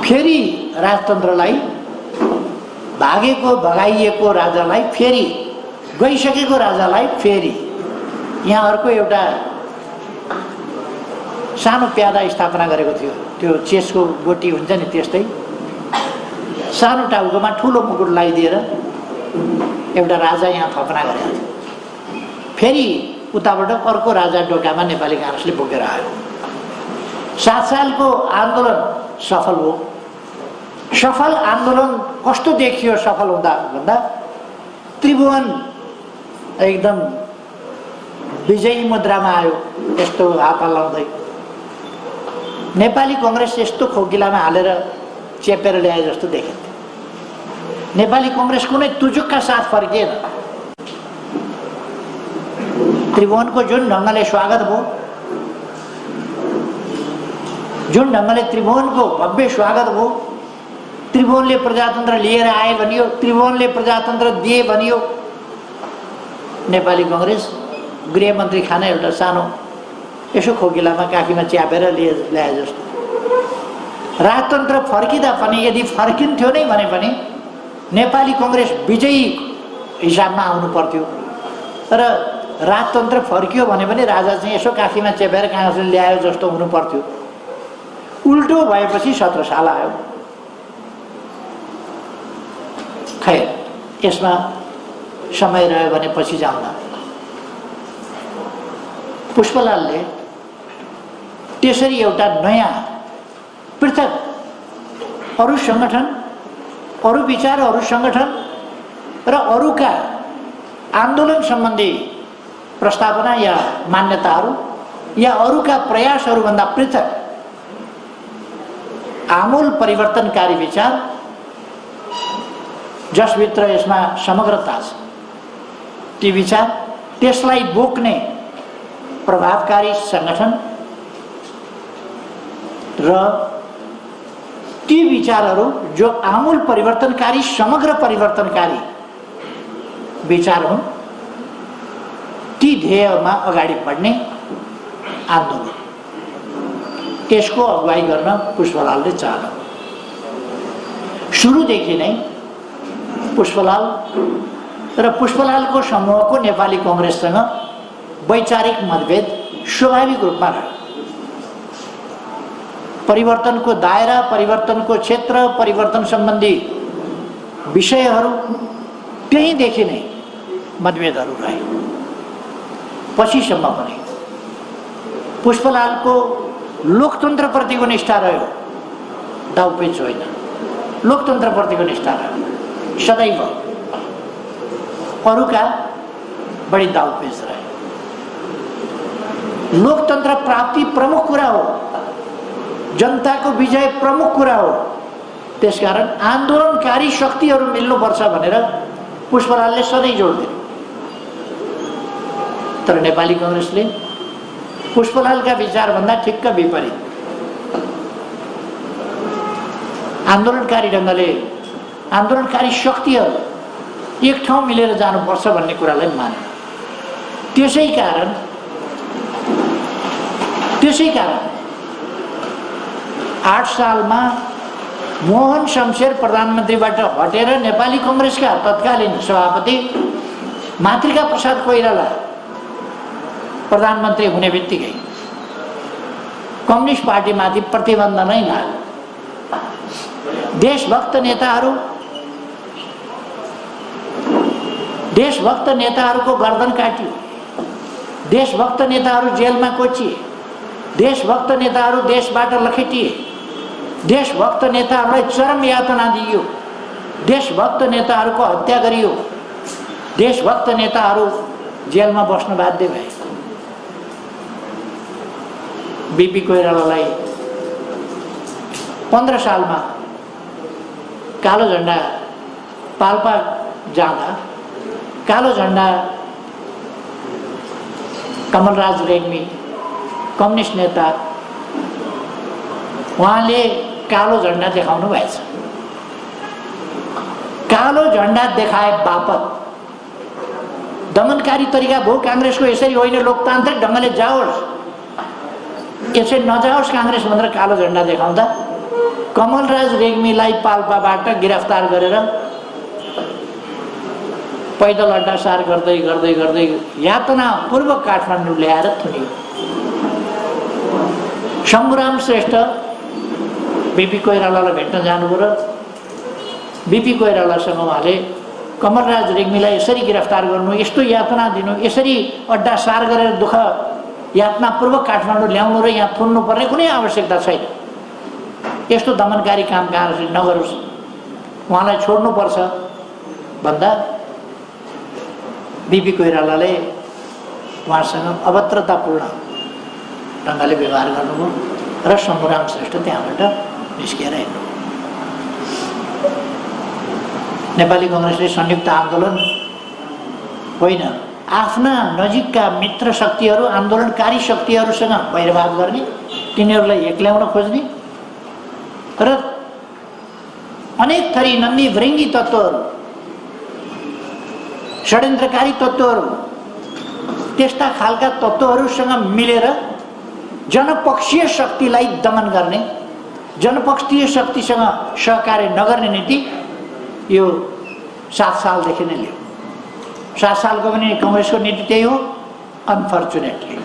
फेरि राजतन्त्रलाई भागेको भगाइएको राजालाई फेरि गइसकेको राजालाई फेरि यहाँ अर्को एउटा सानो प्यादा स्थापना गरेको थियो। त्यो चेसको गोटी हुन्छ नि त्यस्तै सानो टाउकोमा ठुलो मुकुट लगाइदिएर एउटा राजा यहाँ थपना गरेको थियो। फेरि उताबाट अर्को राजा डोकामा नेपाली काङ्ग्रेसले बोकेर आयो। 7 सालको आन्दोलन सफल हो। सफल आन्दोलन कस्तो देखियो सफल हुँदा भन्दा त्रिभुवन एकदम विजयी मुद्रामा आयो। यस्तो हात हल्लाउँदै नेपाली कांग्रेस यस्तो खोकिलामा हालेर चेपेर ल्याए जस्तो देखिन्थ्यो। नेपाली कांग्रेस कुनै तुजुकका साथ फर्किएन। त्रिभुवनको जुन ढङ्गले स्वागत भयो, जुन ढङ्गले त्रिभुवनको भव्य स्वागत भयो, त्रिभुवनले प्रजातन्त्र लिएर आए भनियो, त्रिभुवनले प्रजातन्त्र दिए भनियो, नेपाली कांग्रेस गृहमन्त्री खान एउटा सानो यसो खोकिलामा काखीमा च्यापेर ल्याए जस्तो। राजतन्त्र फर्किँदा पनि यदि फर्किन्थ्यो नै भने पनि नेपाली कांग्रेस विजयी हिसाबमा आउनु पर्थ्यो। तर राजतन्त्र फर्कियो भने पनि राजा चाहिँ यसो काखीमा चेपेर काङ्ग्रेसले ल्यायो जस्तो हुनु पर्थ्यो। उल्टो भएपछि 17 साल आयो। खैर यसमा समय रह्यो भने पछि जाउँला। पुष्पलालले त्यसरी एउटा नयाँ पृथक अरू संगठन, अरू विचार, अरू संगठन र अरूका आन्दोलन सम्बन्धी प्रस्तावना या मान्यताहरू या अरूका प्रयासहरूभन्दा पृथक आमूल परिवर्तनकारी विचार जसभित्र यसमा समग्रता छ, ती विचार त्यसलाई बोक्ने प्रभावकारी संगठन र ती विचारहरू जो आमूल परिवर्तनकारी, समग्र परिवर्तनकारी विचार हुन्, ती ध्येयमा अगाडि बढ्ने आन्दोलन, त्यसको अगुवाई गर्न पुष्पलालले चाहनु। सुरुदेखि नै पुष्पलाल र पुष्पलालको समूहको नेपाली कांग्रेससँग वैचारिक मतभेद स्वाभाविक रूपमा रह्यो। परिवर्तनको दायरा, परिवर्तनको क्षेत्र, परिवर्तन सम्बन्धी विषयहरू त्यहीदेखि नै मतभेदहरू रहे। पछिसम्म पनि पुष्पलालको लोकतन्त्रप्रतिको निष्ठा रह्यो, दाउपेच होइन। लोकतन्त्रप्रतिको निष्ठा रह्यो सदैव, अरूका बढी दाउपेच रहे। लोकतन्त्र प्राप्ति प्रमुख कुरा हो, जनताको विजय प्रमुख कुरा हो। त्यसकारण आन्दोलनकारी शक्तिहरू मिल्नुपर्छ भनेर पुष्पलालले सधैँ जोड दिए। तर नेपाली कांग्रेसले पुष्पलालका विचारभन्दा ठिक्क विपरीत आन्दोलनकारी ढङ्गले आन्दोलनकारी शक्तिहरू एक ठाउँ मिलेर जानुपर्छ भन्ने कुरालाई माने। त्यसै कारण 8 सालमा मोहन शमशेर प्रधानमन्त्रीबाट हटेर नेपाली कांग्रेसका तत्कालीन सभापति मातृका प्रसाद कोइराला प्रधानमन्त्री हुने बित्तिकै कम्युनिस्ट पार्टीमाथि प्रतिबन्ध नै लाग्यो। देशभक्त नेताहरूको गर्दन काटियो, देशभक्त नेताहरू जेलमा कोचिए, देशभक्त नेताहरू देशबाट लखेटिए, देशभक्त नेताहरूलाई चरम यातना दिइयो, देशभक्त नेताहरूको हत्या गरियो, देशभक्त नेताहरू जेलमा बस्न बाध्य भए। बीपी कोइरालालाई 15 सालमा कालो झण्डा पाल्पा जाँदा कालो झण्डा कमलराज रेग्मी कम्युनिस्ट नेता, उहाँले कालो झण्डा देखाउनु भएछ। कालो झण्डा देखाए बापत दमनकारी तरिका भयो कांग्रेसको, यसरी होइन लोकतान्त्रिक ढङ्गले जाओस्, यसरी नजाओस् कांग्रेस भनेर कालो झण्डा देखाउँदा कमलराज रेग्मीलाई पाल्पाबाट गिरफ्तार गरेर पैदल अड्डासार गर्दै गर्दै गर्दै यातना पूर्वक काठमाडौँ ल्याएर थुनियो। शम्भुराम श्रेष्ठ बिपी कोइरालालाई भेट्न जानुभयो र बिपी कोइरालासँग उहाँले कमलराज रेग्मीलाई यसरी गिरफ्तार गर्नु, यस्तो यातना दिनु, यसरी अड्डासार गरेर दुःख यातनापूर्वक काठमाडौँ ल्याउनु र यहाँ थुन्नु पर्ने कुनै आवश्यकता छैन, यस्तो दमनकारी काम नगरोस्, उहाँलाई छोड्नुपर्छ भन्दा बिपी कोइरालाले उहाँसँग अभद्रतापूर्ण ढङ्गले व्यवहार गर्नुभयो र शम्भुराम श्रेष्ठ त्यहाँबाट निस्किएर हिँड्नु। नेपाली कङ्ग्रेसले संयुक्त आन्दोलन होइन, आफ्ना नजिकका मित्र शक्तिहरू, आन्दोलनकारी शक्तिहरूसँग वैरभाव गर्ने, तिनीहरूलाई एक्ल्याउन खोज्ने र अनेक थरी नन्दी भृङ्गी तत्त्वहरू, षड्यन्त्रकारी तत्त्वहरू, त्यस्ता खालका तत्त्वहरूसँग मिलेर जनपक्षीय शक्तिलाई दमन गर्ने, जनपक्षीय शक्तिसँग सहकार्य नगर्ने नीति यो 7 सालदेखि नै लियो। 7 सालको पनि कङ्ग्रेसको नीति त्यही हो। अनफर्चुनेटली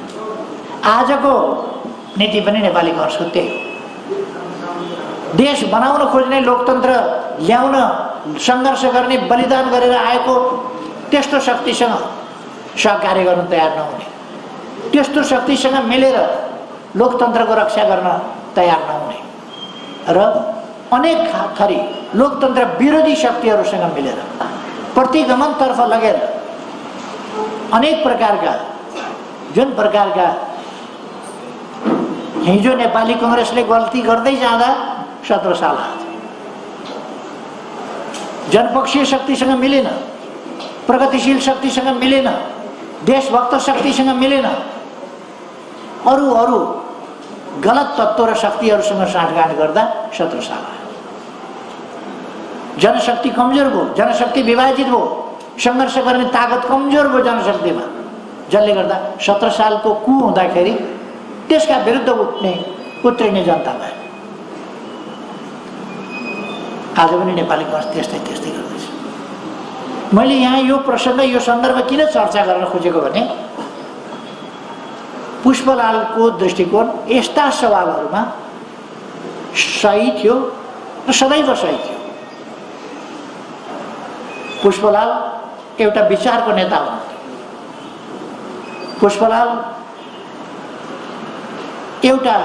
आजको नीति पनि नेपाली कङ्ग्रेसको त्यही हो। देश बनाउन खोज्ने, लोकतन्त्र ल्याउन सङ्घर्ष गर्ने, बलिदान गरेर आएको त्यस्तो शक्तिसँग सहकार्य गर्न तयार नहुने, त्यस्तो शक्तिसँग मिलेर लोकतन्त्रको रक्षा गर्न तयार नहुने र अनेक थरी लोकतन्त्र विरोधी शक्तिहरूसँग मिलेर प्रतिगमनतर्फ लगेर अनेक प्रकारका, जुन प्रकारका हिजो नेपाली कङ्ग्रेसले गल्ती गर्दै जाँदा 17 साल जनपक्षीय शक्तिसँग मिलेन, प्रगतिशील शक्तिसँग मिलेन, देशभक्त शक्तिसँग मिलेन, अरू गलत तत्त्व र शक्तिहरूसँग साँठगाँठ गर्दा 17 साल आयो। जनशक्ति कमजोर भयो, जनशक्ति विभाजित भयो, सङ्घर्ष गर्ने ताकत कमजोर भयो जनशक्तिमा, जसले गर्दा 17 सालको कु हुँदाखेरि त्यसका विरुद्ध उत्रिने जनता भयो। आज पनि नेपाली कङ्ग्रेस त्यस्तै गर्दैछ। मैले यहाँ यो प्रसङ्ग, यो सन्दर्भ किन चर्चा गर्न खोजेको भने पुष्पलालको दृष्टिकोण यस्ता सवालहरूमा सही थियो र सदैव सही थियो। पुष्पलाल एउटा विचारको नेता हुनुहुन्थ्यो। पुष्पलाल एउटा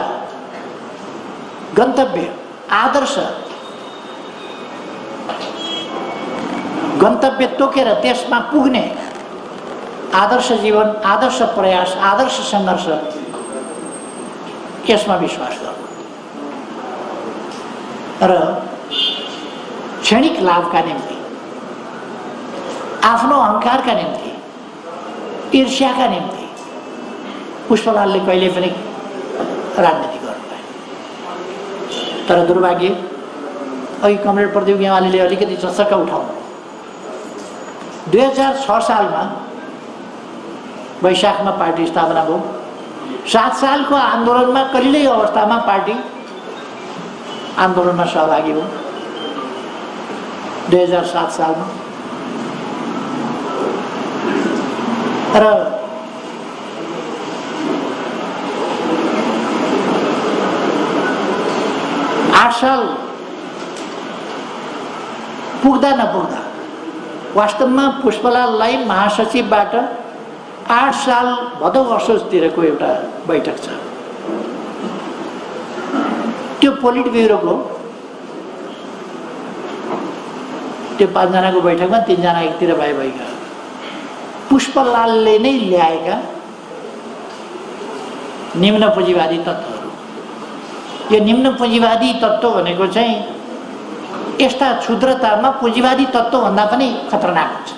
गन्तव्य, आदर्श गन्तव्य तोकेर त्यसमा पुग्ने आदर्श जीवन, आदर्श प्रयास, आदर्श सङ्घर्ष, यसमा विश्वास गर्नु र क्षणिक लाभका निम्ति, आफ्नो अहङ्कारका निम्ति, ईर्ष्याका निम्ति पुष्पलालले कहिले पनि राजनीति गर्नु भएन। तर दुर्भाग्य, अघि कमरेड प्रदीप गेवालीले अलिकति चर्चा उठाउनु, 2006 सालमा वैशाखमा पार्टी स्थापना भयो। 7 सालको आन्दोलनमा कलिलै अवस्थामा पार्टी आन्दोलनमा सहभागी भयो। 2007 सालमा र 8 साल पुग्दा नपुग्दा वास्तवमा पुष्पलाललाई महासचिवबाट 8 साल भदौ असोजतिरको एउटा बैठक छ। त्यो पोलिट ब्युरोको त्यो 5 जनाको बैठकमा 3 जना एकतिर भएका पुष्पलालले नै ल्याएका निम्न पुँजीवादी तत्त्वहरू। यो निम्न पुँजीवादी तत्त्व भनेको चाहिँ यस्ता क्षुद्रतामा पुँजीवादी तत्त्वभन्दा पनि खतरनाक हुन्छ।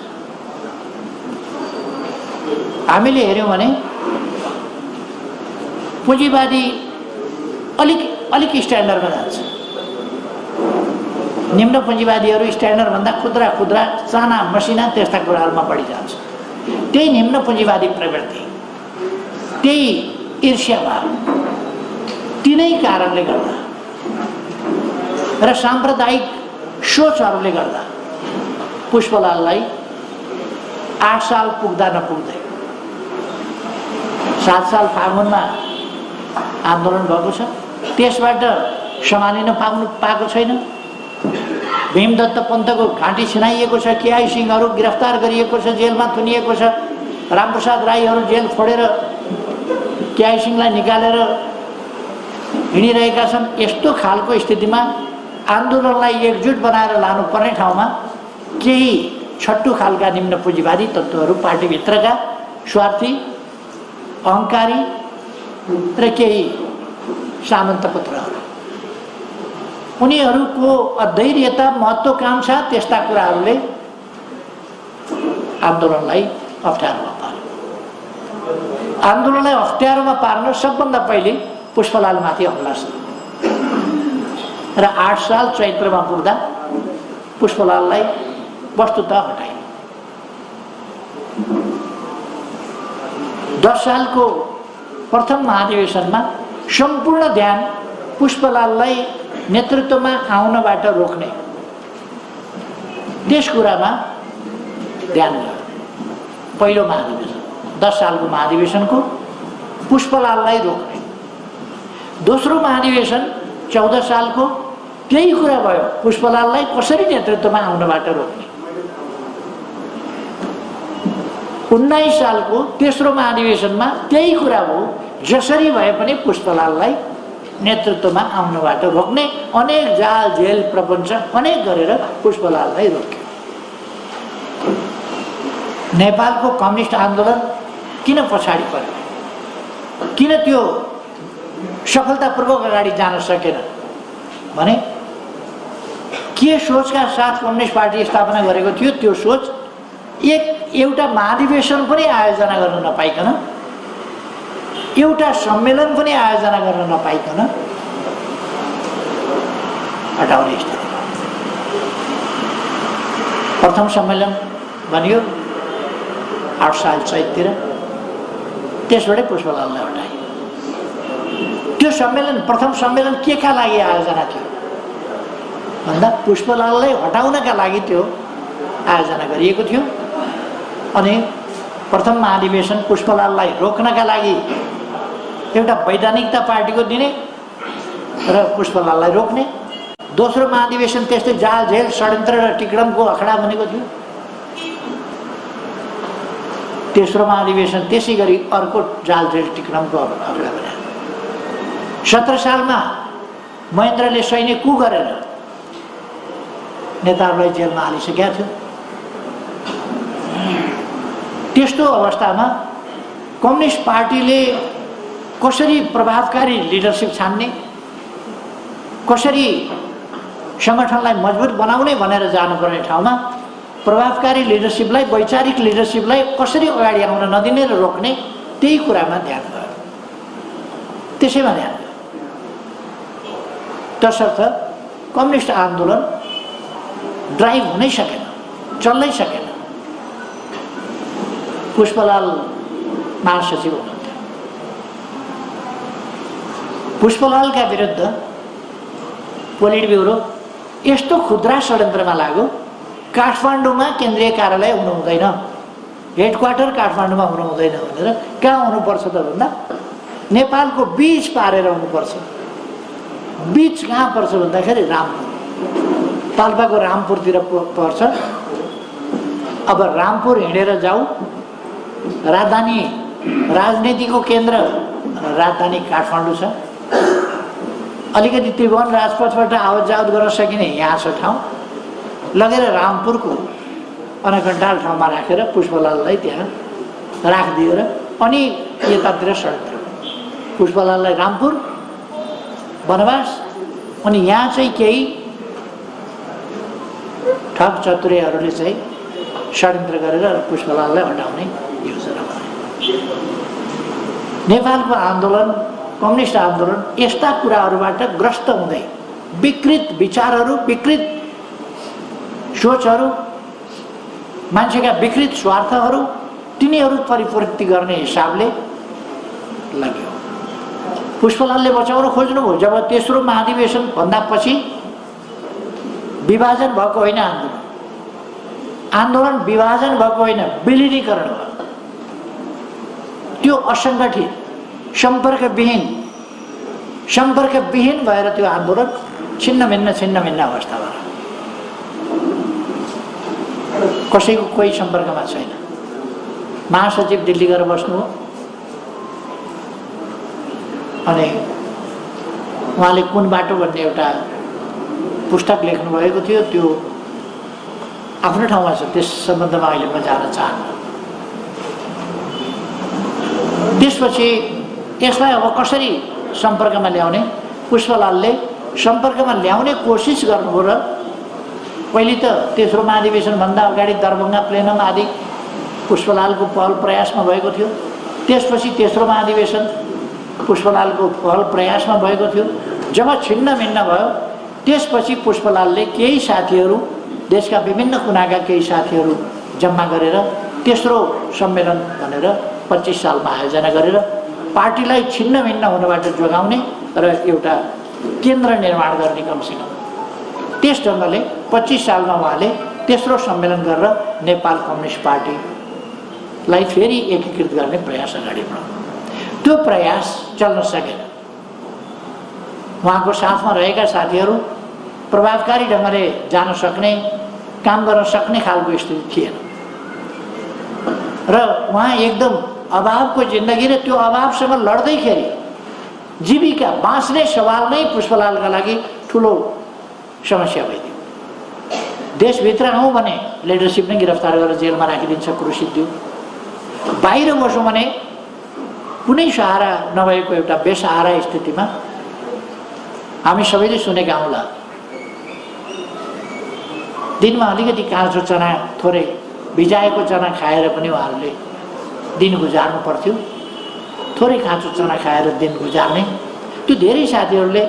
हामीले हेर्यौँ भने पुँजीवादी अलिक स्ट्यान्डर्डमा जान्छ, निम्न पुँजीवादीहरू स्ट्यान्डर्डभन्दा खुद्रा खुद्रा साना मसिना त्यस्ता कुराहरूमा बढी जान्छ। त्यही निम्न पुँजीवादी प्रवृत्ति, त्यही ईर्ष्याभाव, तिनै कारणले गर्दा र साम्प्रदायिक सोचहरूले गर्दा पुष्पलाललाई 8 साल पुग्दा नपुग्दै 7 साल फागुनमा आन्दोलन भएको छ। त्यसबाट सम्हालिन पाएको छैन। भीमदत्त पन्तको घाँटी छिनाइएको छ, केआई सिंहहरू गिरफ्तार गरिएको छ, जेलमा थुनिएको छ, रामप्रसाद राईहरू जेल फोडेर केआई सिंहलाई निकालेर हिँडिरहेका छन्। यस्तो खालको स्थितिमा आन्दोलनलाई एकजुट बनाएर लानुपर्ने ठाउँमा केही छट्टु खालका निम्न पुँजीवादी तत्त्वहरू, पार्टीभित्रका स्वार्थी, अहङ्कारी र केही सामन्तपुत्रहरू, उनीहरूको अधैर्यता, महत्त्वाकांक्षा, त्यस्ता कुराहरूले आन्दोलनलाई अप्ठ्यारोमा पार्यो। आन्दोलनलाई अप्ठ्यारोमा पार्न सबभन्दा पहिले पुष्पलालमाथि हमला सुरु र 8 साल चैत्रमा पुग्दा पुष्पलाललाई वस्तुतः हटाइयो। 10 सालको प्रथम महाधिवेशनमा सम्पूर्ण ध्यान पुष्पलाललाई नेतृत्वमा आउनबाट रोक्ने त्यस कुरामा ध्यान गयो। पहिलो महाधिवेशन 10 सालको महाधिवेशनको पुष्पलाललाई रोक्ने। दोस्रो महाधिवेशन 14 सालको त्यही कुरा भयो, पुष्पलाललाई कसरी नेतृत्वमा आउनबाट रोक्ने। 19 सालको तेस्रो महाधिवेशनमा त्यही कुरा हो, जसरी भए पनि पुष्पलाललाई नेतृत्वमा आउनबाट रोक्ने। अनेक जाल जेल प्रपञ्च अनेक गरेर पुष्पलाललाई रोक्यो। नेपालको कम्युनिस्ट आन्दोलन किन पछाडि पर्यो, किन त्यो सफलतापूर्वक अगाडि जान सकेन भने के सोचका साथ कम्युनिस्ट पार्टी स्थापना गरेको थियो। त्यो सोच एउटा महाधिवेशन पनि आयोजना गर्न नपाइकन, एउटा सम्मेलन पनि आयोजना गर्न नपाइकन हटाउने स्थिति। प्रथम सम्मेलन भनियो 8 साल चैततिर, त्यसबाटै पुष्पलाललाई हटाइयो। त्यो सम्मेलन, प्रथम सम्मेलन केका लागि आयोजना थियो भन्दा पुष्पलाललाई हटाउनका लागि त्यो आयोजना गरिएको थियो। अनि प्रथम महाधिवेशन पुष्पलाललाई रोक्नका लागि एउटा वैधानिकता पार्टीको दिने र पुष्पलाललाई रोक्ने। दोस्रो महाधिवेशन त्यस्तै जाल झेल षड्यन्त्र र टिक्रमको अखडा बनेको थियो। तेस्रो महाधिवेशन त्यसै गरी अर्को जाल झेल टिक्रमको अखडा बन्यो। 17 सालमा महेन्द्रले सैन्य कु गरेर नेताहरूलाई जेलमा हालिसकेका थियो। त्यस्तो अवस्थामा कम्युनिस्ट पार्टीले कसरी प्रभावकारी लिडरसिप छान्ने, कसरी सङ्गठनलाई मजबुत बनाउने भनेर जानुपर्ने ठाउँमा प्रभावकारी लिडरसिपलाई, वैचारिक लिडरसिपलाई कसरी अगाडि आउन नदिने र रोक्ने, त्यही कुरामा ध्यान गयो। त्यसैमा ध्यान गयो। तसर्थ कम्युनिस्ट आन्दोलन ड्राइभ हुनै सकेन, चल्नै सकेन। पुष्पलाल महासचिव हुनुहुन्थ्यो। पुष्पलालका विरुद्ध पोलिट ब्युरो यस्तो खुद्रा षड्यन्त्रमा लाग्यो। काठमाडौँमा केन्द्रीय कार्यालय हुनु हुँदैन, हेडक्वार्टर काठमाडौँमा हुनु हुँदैन भनेर कहाँ हुनुपर्छ त भन्दा नेपालको बीच पारेर हुनुपर्छ। बीच कहाँ पर्छ भन्दाखेरि रामपुर, पाल्पाको रामपुरतिर पर्छ। अब रामपुर हिँडेर जाऊ, राजधानी राजनीतिको केन्द्र राजधानी काठमाडौँ छ। अलिकति त्रिभुवन राजपथबाट आवत जावत गर्न सकिने यहाँ छ ठाउँ, लगेर रामपुरको अनकन्टाल ठाउँमा राखेर पुष्पलाललाई त्यहाँ राखिदिएर अनि यतातिर षड्यन्त्र। पुष्पलाललाई रामपुर वनवास, अनि यहाँ चाहिँ केही ठग चतुरेहरूले चाहिँ षड्यन्त्र गरेर पुष्पलाललाई हटाउने योजना बनाए। नेपालको आन्दोलन, कम्युनिस्ट आन्दोलन यस्ता कुराहरूबाट ग्रस्त हुँदै विकृत विचारहरू, विकृत सोचहरू, मान्छेका विकृत स्वार्थहरू, तिनीहरू परिपूर्ति गर्ने हिसाबले लाग्यो। पुष्पलालले बचाउन खोज्नुभयो। जब तेस्रो महाधिवेशन भन्दा पछि विभाजन भएको होइन आन्दोलन, आन्दोलन विभाजन भएको होइन, विलिनीकरण भयो। त्यो असङ्गठित सम्पर्कविहीन भएर त्यो आन्दोलन छिन्न भिन्न अवस्था भयो। कसैको कोही सम्पर्कमा छैन। महासचिव दिल्ली गएर बस्नु हो अनि उहाँले कुन बाटो भन्ने एउटा पुस्तक लेख्नु भएको थियो, त्यो आफ्नो ठाउँमा छ, त्यस सम्बन्धमा अहिले म जान चाहन्न। त्यसपछि यसलाई अब कसरी सम्पर्कमा ल्याउने? पुष्पलालले सम्पर्कमा ल्याउने कोसिस गर्नुभयो र पहिले त तेस्रो महाधिवेशनभन्दा अगाडि दरभङ्गा प्लेनम आदि पुष्पलालको पहल प्रयासमा भएको थियो। त्यसपछि तेस्रो महाधिवेशन पुष्पलालको पहल प्रयासमा भएको थियो। जब छिन्न भिन्न भयो त्यसपछि पुष्पलालले केही साथीहरू, देशका विभिन्न कुनाका केही साथीहरू जम्मा गरेर तेस्रो सम्मेलन भनेर 25 सालमा आयोजना गरेर पार्टीलाई छिन्न भिन्न हुनबाट जोगाउने र एउटा केन्द्र निर्माण गर्ने कमसेकम त्यस ढङ्गले 25 सालमा उहाँले तेस्रो सम्मेलन गरेर नेपाल कम्युनिस्ट पार्टीलाई फेरि एकीकृत गर्ने प्रयास अगाडि बढाउनु। त्यो प्रयास चल्न सकेन। उहाँको साथमा रहेका साथीहरू प्रभावकारी ढङ्गले जान सक्ने, काम गर्न सक्ने खालको स्थिति थिएन र उहाँ एकदम अभावको जिन्दगी र त्यो अभावसँग लड्दैखेरि जीविका बाँच्ने सवाल नै पुष्पलालका लागि ठुलो समस्या भइदियो। देशभित्र आउँ भने लिडरसिप नै गिरफ्तार गरेर जेलमा राखिदिन्छ, क्रुसित दियो। बाहिर बसौँ भने कुनै सहारा नभएको एउटा बेसहारा स्थितिमा हामी सबैले सुनेका हौँला, दिनमा अलिकति काँचो चना, थोरै भिजाएको चना खाएर पनि उहाँहरूले दिन गुजार्नु पर्थ्यो। थोरै काँचो चना खाएर दिन गुजार्ने त्यो धेरै साथीहरूले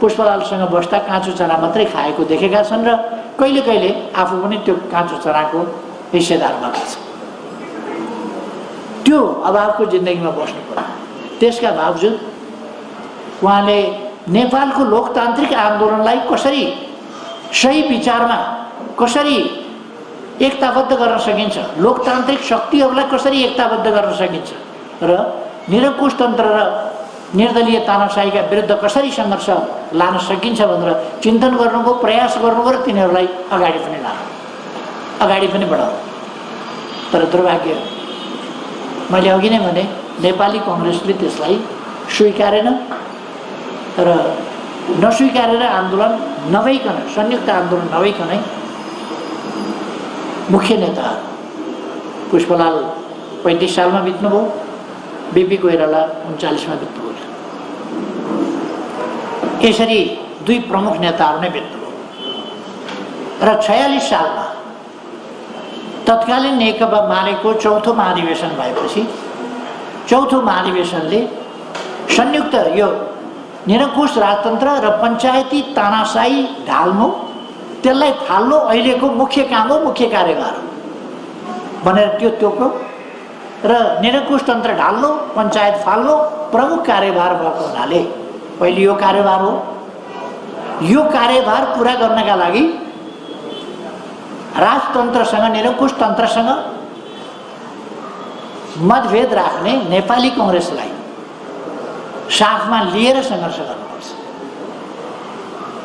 पुष्पलालसँग बस्दा काँचो चना मात्रै खाएको देखेका छन् र कहिले कहिले आफू पनि त्यो काँचो चनाको हिस्सेदार भएका छन्। त्यो अभावको जिन्दगीमा बस्नु पर्यो। त्यसका बावजुद उहाँले नेपालको लोकतान्त्रिक आन्दोलनलाई कसरी सही विचारमा कसरी एकताबद्ध गर्न सकिन्छ, लोकतान्त्रिक शक्तिहरूलाई कसरी एकताबद्ध गर्न सकिन्छ र निरङ्कुश तन्त्र र निर्दलीय तानाशाहीका विरुद्ध कसरी सङ्घर्ष लान सकिन्छ भनेर चिन्तन गर्नुको प्रयास गर्नुभयो र तिनीहरूलाई अगाडि पनि लानु, अगाडि पनि बढाउनु। तर दुर्भाग्य, मैले अघि नै भने नेपाली कङ्ग्रेसले त्यसलाई स्वीकारेन र नस्वीकारेर आन्दोलन नभइकन, संयुक्त आन्दोलन नभइकनै मुख्य नेता पुष्पलाल 35 सालमा बित्नुभयो, बिपी कोइराला 39मा बित्नुभयो। यसरी दुई प्रमुख नेताहरू नै बित्नुभयो र 46 सालमा तत्कालीन नेकपा मालेको चौथो महाधिवेशन भएपछि चौथो महाधिवेशनले संयुक्त यो निरङ्कुश राजतन्त्र र पञ्चायती तानाशाही ढाल्नु, त्यसलाई थाल्नु अहिलेको मुख्य काम हो, मुख्य कार्यभार हो भनेर त्यो तोक्यो र निरङ्कुश तन्त्र ढाल्नु, पञ्चायत फाल्नु प्रमुख कार्यभार भएको हुनाले पहिले यो कार्यभार हो। यो कार्यभार पुरा गर्नका लागि राजतन्त्रसँग, निरङ्कुश तन्त्रसँग मतभेद राख्ने नेपाली कङ्ग्रेसलाई साथमा लिएर सङ्घर्ष गर्नुपर्छ।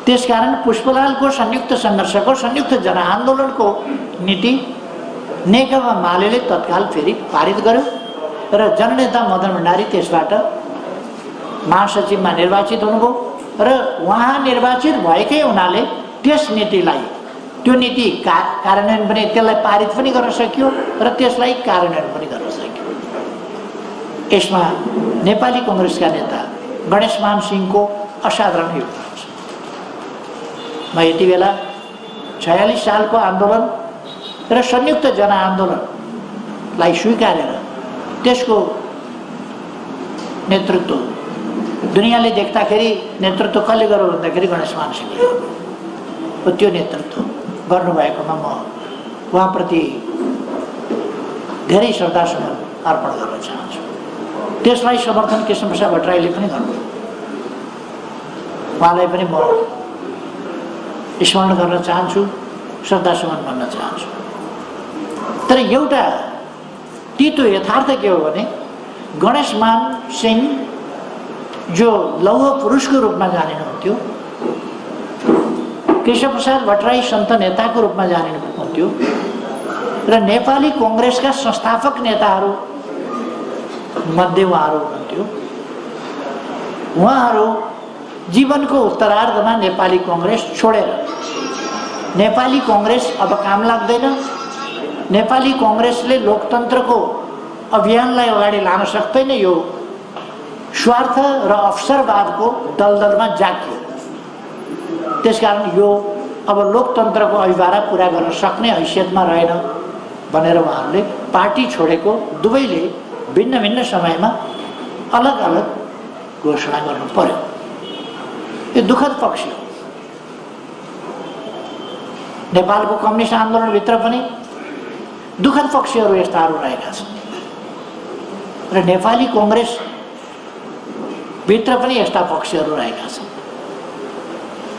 त्यसकारण पुष्पलालको संयुक्त सङ्घर्षको, संयुक्त जनआन्दोलनको नीति नेकपा मालेले तत्काल फेरि पारित गर्यो र जननेता मदन भण्डारी त्यसबाट महासचिवमा निर्वाचित हुनुभयो र उहाँ निर्वाचित भएकै हुनाले त्यस नीतिलाई, त्यो नीति कार्यान्वयन पनि, त्यसलाई पारित पनि गर्न सकियो र त्यसलाई कार्यान्वयन पनि गर्न सकियो। यसमा नेपाली कङ्ग्रेसका नेता गणेशमान सिंहको असाधारण योगदान छ। म यति बेला 46 सालको आन्दोलन र संयुक्त जनआन्दोलनलाई स्वीकारेर त्यसको नेतृत्व दुनियाँले देख्दाखेरि नेतृत्व कसले गर्यो भन्दाखेरि गणेशमान सिंहले गर्नु। त्यो नेतृत्व गर्नुभएकोमा म उहाँप्रति धेरै श्रद्धासुमन अर्पण गर्न चाहन्छु। त्यसलाई समर्थन केशवप्रसाद भट्टराईले पनि गर्नुभयो। उहाँलाई पनि म स्मरण गर्न चाहन्छु, श्रद्धासुमन भन्न चाहन्छु। तर एउटा तितो यथार्थ के हो भने गणेशमान सिंह जो लौह पुरुषको रूपमा जानिनुहुन्थ्यो, केशवप्रसाद भट्टराई सन्त नेताको रूपमा जानिनुहुन्थ्यो र नेपाली कांग्रेसका संस्थापक नेताहरू मध्ये उहाँहरू हुनुहुन्थ्यो। उहाँहरू जीवनको उत्तरार्धमा नेपाली कांग्रेस छोडेर नेपाली कांग्रेस अब काम लाग्दैन, नेपाली कांग्रेसले लोकतन्त्रको अभियानलाई अगाडि लान सक्दैन, यो स्वार्थ र अवसरवादको दलदलमा जाग्यो। त्यसकारण यो अब लोकतन्त्रको अभिभारा पुरा गर्न सक्ने हैसियतमा रहेन भनेर उहाँहरूले पार्टी छोडेको दुवैले भिन्न भिन्न समयमा अलग अलग घोषणा गर्नु पर्यो। यो दुःखद पक्ष हो। नेपालको कम्युनिस्ट आन्दोलनभित्र पनि दुःखद पक्षहरू यस्ताहरू रहेका छन् र नेपाली कांग्रेस भित्र पनि यस्ता पक्षहरू रहेका छन्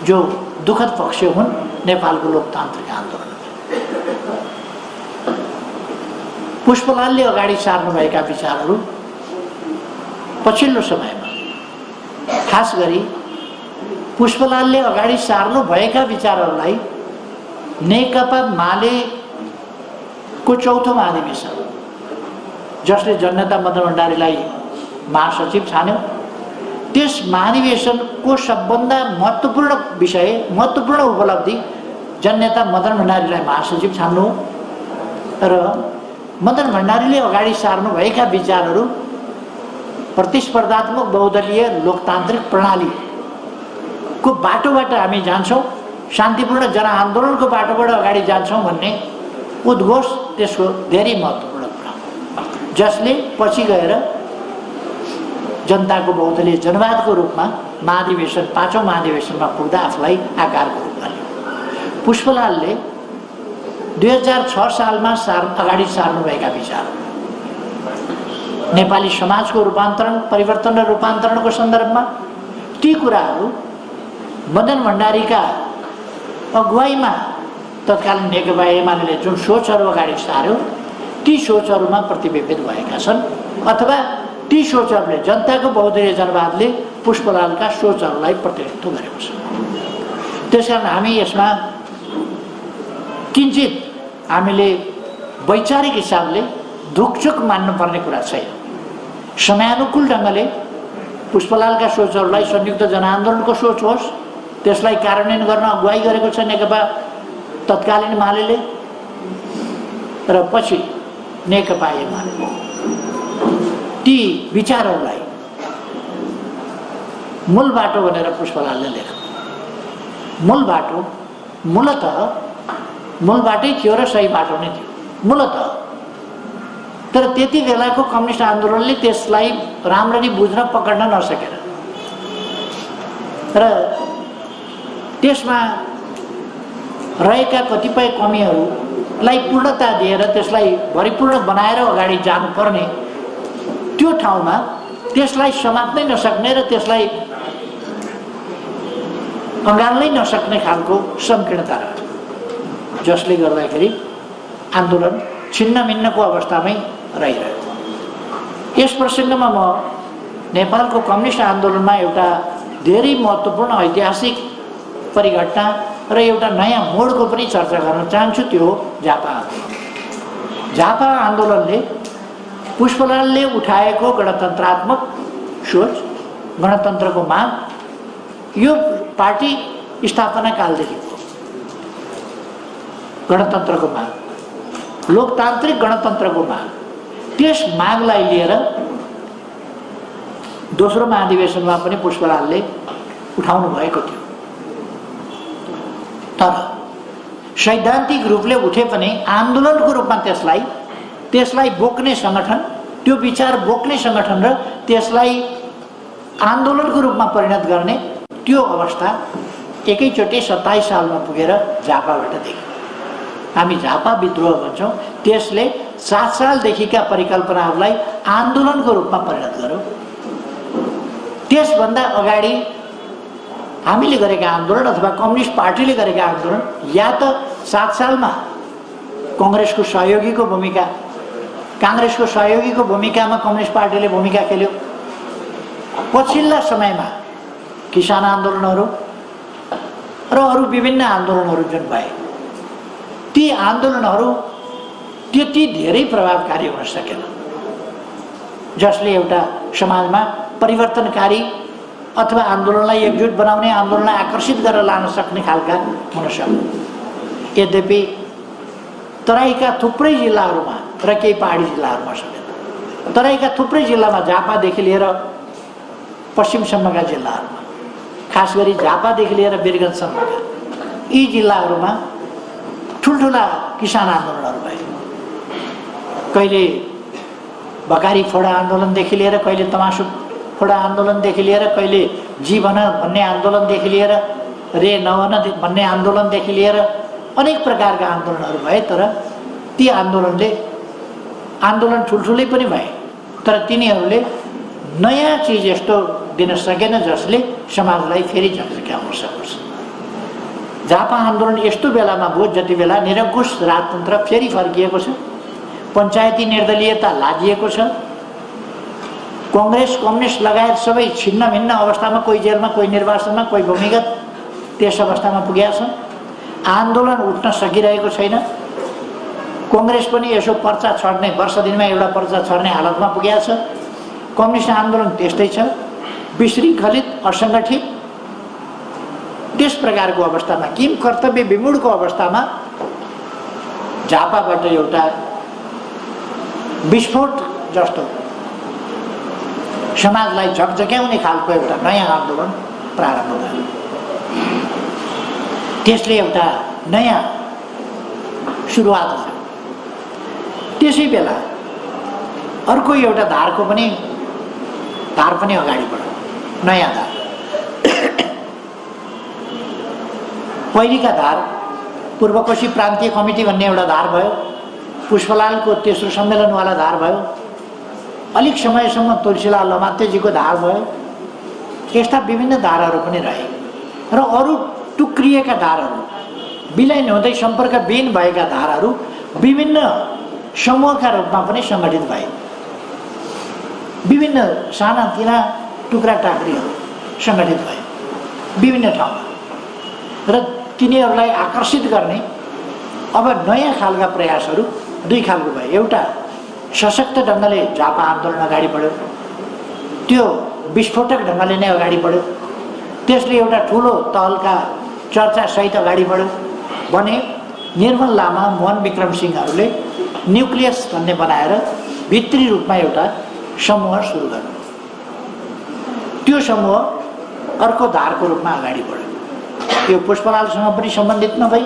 जो दुःखद पक्ष हुन् नेपालको लोकतान्त्रिक आन्दोलन। पुष्पलालले अगाडि सार्नुभएका विचारहरू पछिल्लो समयमा, खास गरी पुष्पलालले अगाडि सार्नुभएका विचारहरूलाई नेकपा मालेको चौथो महाधिवेशन, जसले जननेता मदन भण्डारीलाई महासचिव छान्यो, त्यस महाधिवेशनको सबभन्दा महत्त्वपूर्ण विषय, महत्त्वपूर्ण उपलब्धि जननेता मदन भण्डारीलाई महासचिव छान्नु र मदन भण्डारीले अगाडि सार्नुभएका विचारहरू प्रतिस्पर्धात्मक बहुदलीय लोकतान्त्रिक प्रणालीको बाटोबाट हामी जान्छौँ, शान्तिपूर्ण जनआन्दोलनको बाटोबाट अगाडि जान्छौँ भन्ने उद्घोष त्यसको धेरै महत्त्वपूर्ण कुरा, जसले पछि गएर जनताको बहुदलीय जनवादको रूपमा महाधिवेशन, पाँचौँ महाधिवेशनमा पुग्दा आफूलाई आकारको रूपमा लियो। पुष्पलालले 2006 सालमा अगाडि सार्नुभएका विचार, नेपाली समाजको रूपान्तरण, परिवर्तन र रूपान्तरणको सन्दर्भमा ती कुराहरू मदन भण्डारीका अगुवाईमा तत्कालीन नेकपा एमाले जुन सोचहरू अगाडि सार्यो ती सोचहरूमा प्रतिबिम्बित भएका छन्, अथवा ती सोचहरूले, जनताको बहुदलीय जनवादले पुष्पलालका सोचहरूलाई प्रतिनिधित्व गरेको छ। त्यसकारण हामी यसमा किञ्चित हामीले वैचारिक हिसाबले धुकचुक मान्नुपर्ने कुरा छैन। समयानुकूल ढङ्गले पुष्पलालका सोचहरूलाई संयुक्त जनआन्दोलनको सोच होस्, त्यसलाई कार्यान्वयन गर्न अगुवाई गरेको छ नेकपा तत्कालीन मालेले र पछि नेकपा एमाले। ती विचारहरूलाई मूल बाटो भनेर पुष्पलालले लेख्नु। मूल बाटो मूल बाटै थियो र सही बाटो नै थियो मूलतः। तर त्यति बेलाको कम्युनिस्ट आन्दोलनले त्यसलाई राम्ररी बुझ्न पक्र्न नसकेर र त्यसमा रहेका कतिपय कमीहरूलाई पूर्णता दिएर त्यसलाई भरिपूर्ण बनाएर अगाडि जानुपर्ने त्यो ठाउँमा त्यसलाई समात्नै नसक्ने र त्यसलाई अँगाल्नै नसक्ने खालको संकीर्णता रह्यो, जसले गर्दाखेरि आन्दोलन छिन्नभिन्नको अवस्थामै रहिरह्यो। यस प्रसङ्गमा म नेपालको कम्युनिस्ट आन्दोलनमा एउटा धेरै महत्त्वपूर्ण ऐतिहासिक परिघटना र एउटा नयाँ मोडको पनि चर्चा गर्न चाहन्छु, त्यो हो झापा आन्दोलन। झापा आन्दोलनले पुष्पलालले उठाएको गणतन्त्रात्मक सोच, गणतन्त्रको माग, यो पार्टी स्थापना कालदेखिको गणतन्त्रको माग, लोकतान्त्रिक गणतन्त्रको माग, त्यस मागलाई लिएर दोस्रो महाधिवेशनमा पनि पुष्पलालले उठाउनु भएको थियो। तर सैद्धान्तिक रूपले उठे पनि आन्दोलनको रूपमा त्यसलाई बोक्ने सङ्गठन, त्यो विचार बोक्ने सङ्गठन र त्यसलाई आन्दोलनको रूपमा परिणत गर्ने त्यो अवस्था एकैचोटि 27 सालमा पुगेर झापाबाट देख्यौँ। हामी झापा विद्रोह भन्छौँ। त्यसले 7 सालदेखिका हामीले गरेका आन्दोलन अथवा कम्युनिस्ट पार्टीले गरेका आन्दोलन या त 7 सालमा कांग्रेसको सहयोगीको भूमिका, कांग्रेसको सहयोगीको भूमिकामा कम्युनिस्ट पार्टीले भूमिका खेल्यो। पछिल्ला समयमा किसान आन्दोलनहरू र अरू विभिन्न आन्दोलनहरू जुन भए, ती आन्दोलनहरू त्यति धेरै प्रभावकारी हुन सकेन जसले एउटा समाजमा परिवर्तनकारी अथवा आन्दोलनलाई एकजुट बनाउने, आन्दोलनलाई आकर्षित गरेर लान सक्ने खालका हुन सक्यो। यद्यपि तराईका थुप्रै जिल्लाहरूमा र केही पहाडी जिल्लाहरूमा समेत, तराईका थुप्रै जिल्लामा झापादेखि लिएर पश्चिमसम्मका जिल्लाहरूमा, खास गरी झापादेखि लिएर वीरगञ्जसम्मका यी जिल्लाहरूमा ठुल्ठुला किसान आन्दोलनहरू भए। कहिले भकारी फोडा आन्दोलनदेखि लिएर, कहिले तमासु फोडा आन्दोलनदेखि लिएर, कहिले जीवन भन्ने आन्दोलनदेखि लिएर, रे नवन भन्ने आन्दोलनदेखि लिएर अनेक प्रकारका आन्दोलनहरू भए। तर ती आन्दोलन ठुल्ठुलै पनि भए, तर तिनीहरूले नयाँ चिज यस्तो दिन सकेन जसले समाजलाई फेरि झकझक्याउन सकोस्। झापा आन्दोलन यस्तो बेलामा भयो जति बेला निरङ्कुश राजतन्त्र फेरि फर्किएको छ, पञ्चायती निर्दलीयता लादिएको छ, कांग्रेस कम्युनिस्ट लगायत सबै छिन्न भिन्न अवस्थामा, कोही जेलमा, कोही निर्वासनमा, कोही भूमिगत, त्यस अवस्थामा पुगेका छन्। आन्दोलन उठ्न सकिरहेको छैन। कांग्रेस पनि यसो पर्चा छड्ने, वर्ष दिनमा एउटा पर्चा छर्ने हालतमा पुगेको छ। कम्युनिस्ट आन्दोलन त्यस्तै छ, विशृङ्खलित, असङ्गठित। त्यस प्रकारको अवस्थामा, किम कर्तव्य विमूढको अवस्थामा झापाबाट एउटा विस्फोट जस्तो समाजलाई झकझक्याउने खालको एउटा नयाँ आन्दोलन प्रारम्भ भयो। त्यसले एउटा नयाँ सुरुवात भयो। त्यसै बेला अर्को एउटा धारको पनि अगाडि बढ्यो, नयाँ धार। पहिलेका धार पूर्वकोशी प्रान्तीय कमिटी भन्ने एउटा धार भयो, पुष्पलालको तेस्रो सम्मेलनवाला धार भयो, अलिक समयसम्म तुलसीलाल लमातेजीको धार भयो। यस्ता विभिन्न धारहरू पनि रहे र अरू टुक्रिएका धारहरू, विलय हुँदै सम्पर्कविहीन भएका धारहरू विभिन्न समूहका रूपमा पनि सङ्गठित भए। विभिन्न सानातिना टुक्रा टाक्रीहरू सङ्गठित भए विभिन्न ठाउँमा र तिनीहरूलाई आकर्षित गर्ने अब नयाँ खालका प्रयासहरू दुई खालको भए। एउटा सशक्त ढङ्गले झापा आन्दोलन अगाडि बढ्यो, त्यो विस्फोटक ढङ्गले नै अगाडि बढ्यो, त्यसले एउटा ठुलो तहलका चर्चासहित अगाडि बढ्यो भने निर्मल लामा, मोहन विक्रम सिंहहरूले न्युक्लियस भन्ने बनाएर भित्री रूपमा एउटा समूह सुरु गर्नु। त्यो समूह अर्को धारको रूपमा अगाडि बढ्यो। त्यो पुष्पलालसँग पनि सम्बन्धित नभई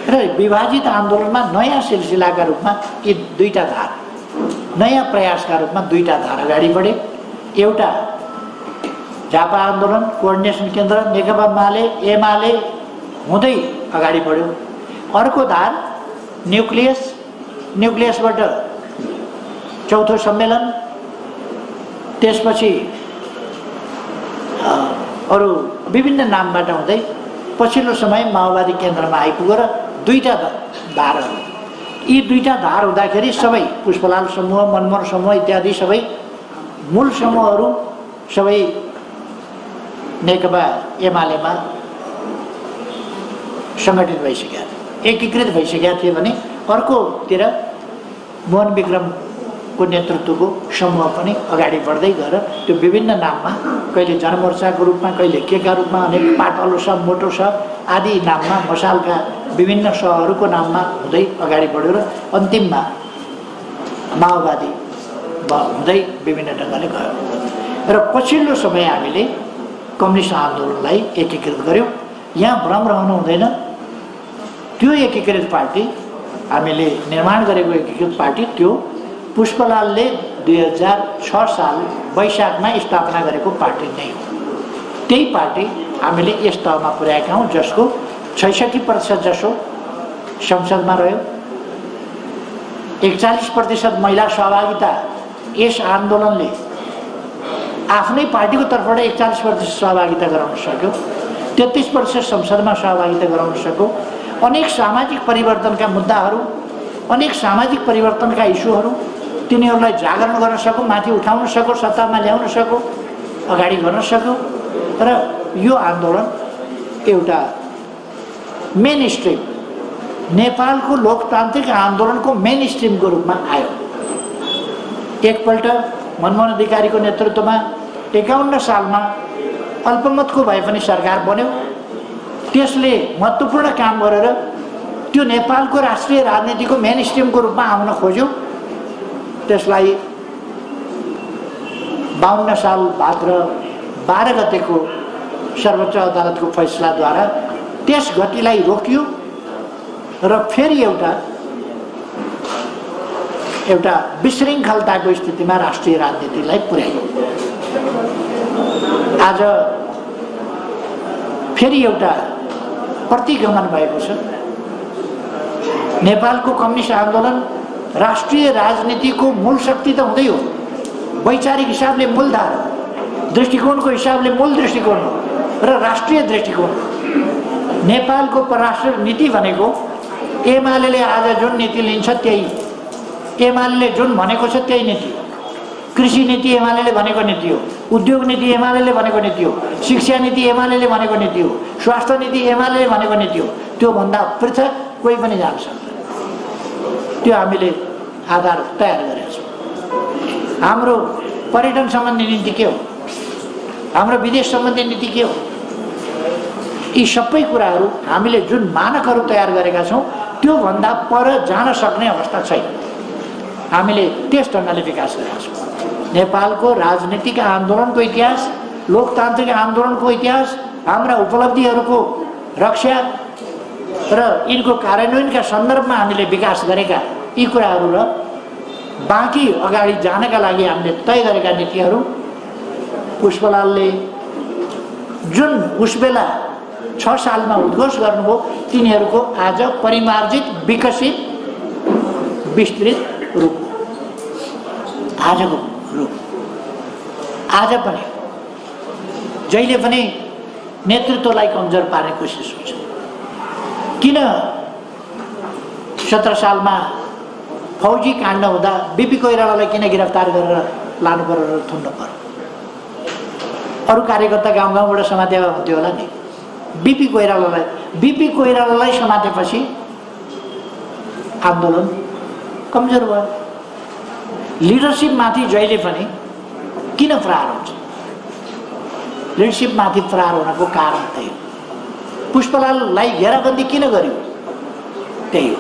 र विभाजित आन्दोलनमा नयाँ सिलसिलाका रूपमा यी दुईटा धार, नयाँ प्रयासका रूपमा दुईटा धार अगाडि बढे। एउटा झापा आन्दोलन कोअर्डिनेसन केन्द्र नेकपा एमाले हुँदै अगाडि बढ्यो। अर्को धार न्युक्लियसबाट चौथो सम्मेलन, त्यसपछि अरू विभिन्न नामबाट हुँदै पछिल्लो समय माओवादी केन्द्रमा आइपुगेर दुईटा धारहरू, यी दुईटा धार हुँदाखेरि सबै पुष्पलाल समूह, मनमोहन समूह इत्यादि सबै मूल समूहहरू सबै नेकपा एमालेमा सङ्गठित भइसकेका थिए, एकीकृत भइसकेका थिए भने अर्कोतिर मोहन विक्रमको नेतृत्वको समूह पनि अगाडि बढ्दै गएर त्यो विभिन्न नाममा, कहिले जनमोर्चाको रूपमा, कहिले केका रूपमा, अनेक पाटलो सब, मोटो सब आदि नाममा, मसालका विभिन्न सहहरूको नाममा हुँदै अगाडि बढ्यो र अन्तिममा माओवादी हुँदै विभिन्न ढङ्गले गयो। र पछिल्लो समय हामीले कम्युनिस्ट आन्दोलनलाई एकीकृत गऱ्यौँ। यहाँ भ्रम रहनु हुँदैन, त्यो एकीकृत पार्टी हामीले निर्माण गरेको एकीकृत पार्टी त्यो पुष्पलालले 2006 साल वैशाखमा स्थापना गरेको पार्टी नै हो। त्यही पार्टी हामीले यस तहमा पुर्याएका हौँ जसको 66% जसो संसदमा रह्यो। 41% महिला सहभागिता यस आन्दोलनले आफ्नै पार्टीको तर्फबाट 41% सहभागिता गराउन सक्यो, 33% संसदमा सहभागिता गराउन सक्यो, अनेक सामाजिक परिवर्तनका मुद्दाहरू, अनेक सामाजिक परिवर्तनका इस्युहरू तिनीहरूलाई जागरण गर्न सक्यो, माथि उठाउन सक्यो, सत्तामा ल्याउन सक्यो, अगाडि गर्न सक्यो। र यो आन्दोलन एउटा मेन स्ट्रिम, नेपालको लोकतान्त्रिक आन्दोलनको मेन स्ट्रिमको रूपमा आयो। एकपल्ट मनमोहन अधिकारीको नेतृत्वमा 51 सालमा अल्पमतको भए पनि सरकार बन्यो। त्यसले महत्त्वपूर्ण काम गरेर त्यो नेपालको राष्ट्रिय राजनीतिको मेन स्ट्रिमको रूपमा आउन खोज्यो। त्यसलाई 52 साल भाद्र 12 गतेको सर्वोच्च अदालतको फैसलाद्वारा त्यस गतिलाई रोकियो र फेरि एउटा विशृङ्खलताको स्थितिमा राष्ट्रिय राजनीतिलाई पुर्यायो। आज फेरि एउटा प्रतिगमन भएको छ। नेपालको कम्युनिस्ट आन्दोलन राष्ट्रिय राजनीतिको मूल शक्ति त हुँदै हो, वैचारिक हिसाबले मूलधार, दृष्टिकोणको हिसाबले मूल दृष्टिकोण हो र राष्ट्रिय दृष्टिकोण। नेपालको परराष्ट्र नीति भनेको एमाले आज जुन नीति लिन्छ त्यही, एमाले जुन भनेको छ त्यही नीति। कृषि नीति एमाले भनेको नीति हो, उद्योग नीति एमाले भनेको नीति हो, शिक्षा नीति एमाले भनेको नीति हो, स्वास्थ्य नीति एमाले भनेको नीति हो। त्योभन्दा पृथक कोही पनि जान सक्दैन। त्यो हामीले आधार तयार गरेका छौँ। हाम्रो पर्यटन सम्बन्धी नीति के हो, हाम्रो विदेश सम्बन्धी नीति के हो, यी सबै कुराहरू हामीले जुन मानकहरू तयार गरेका छौँ त्योभन्दा पर जान सक्ने अवस्था छैन। हामीले त्यस ढङ्गले विकास गरेका छौँ। नेपालको राजनीतिक आन्दोलनको इतिहास, लोकतान्त्रिक आन्दोलनको इतिहास, हाम्रा उपलब्धिहरूको रक्षा र यिनको कार्यान्वयनका सन्दर्भमा हामीले विकास गरेका यी कुराहरू र बाँकी अगाडि जानका लागि हामीले तय गरेका नीतिहरू पुष्पलालले जुन उसबेला 6 सालमा उद्घोष गर्नुभयो तिनीहरूको आज परिमार्जित, विकसित, विस्तृत रूप, आजको रूप। आज पनि जहिले पनि नेतृत्वलाई कमजोर पार्ने कोसिस हुन्छ। किन 17 सालमा फौजी काण्ड हुँदा बीपी कोइरालालाई किन गिरफ्तार गरेर लानु पर्यो र थुन्नु पर्यो? अरू कार्यकर्ता गाउँ गाउँबाट समातेवा हुन्थ्यो होला नि। बीपी कोइरालालाई समातेपछि आन्दोलन कमजोर भयो। लिडरसिपमाथि जहिले पनि किन प्रहार हुन्छ? लिडरसिपमाथि प्रहार हुनको कारण त्यही हो। पुष्पलाललाई घेराबन्दी किन गर्यो? त्यही हो।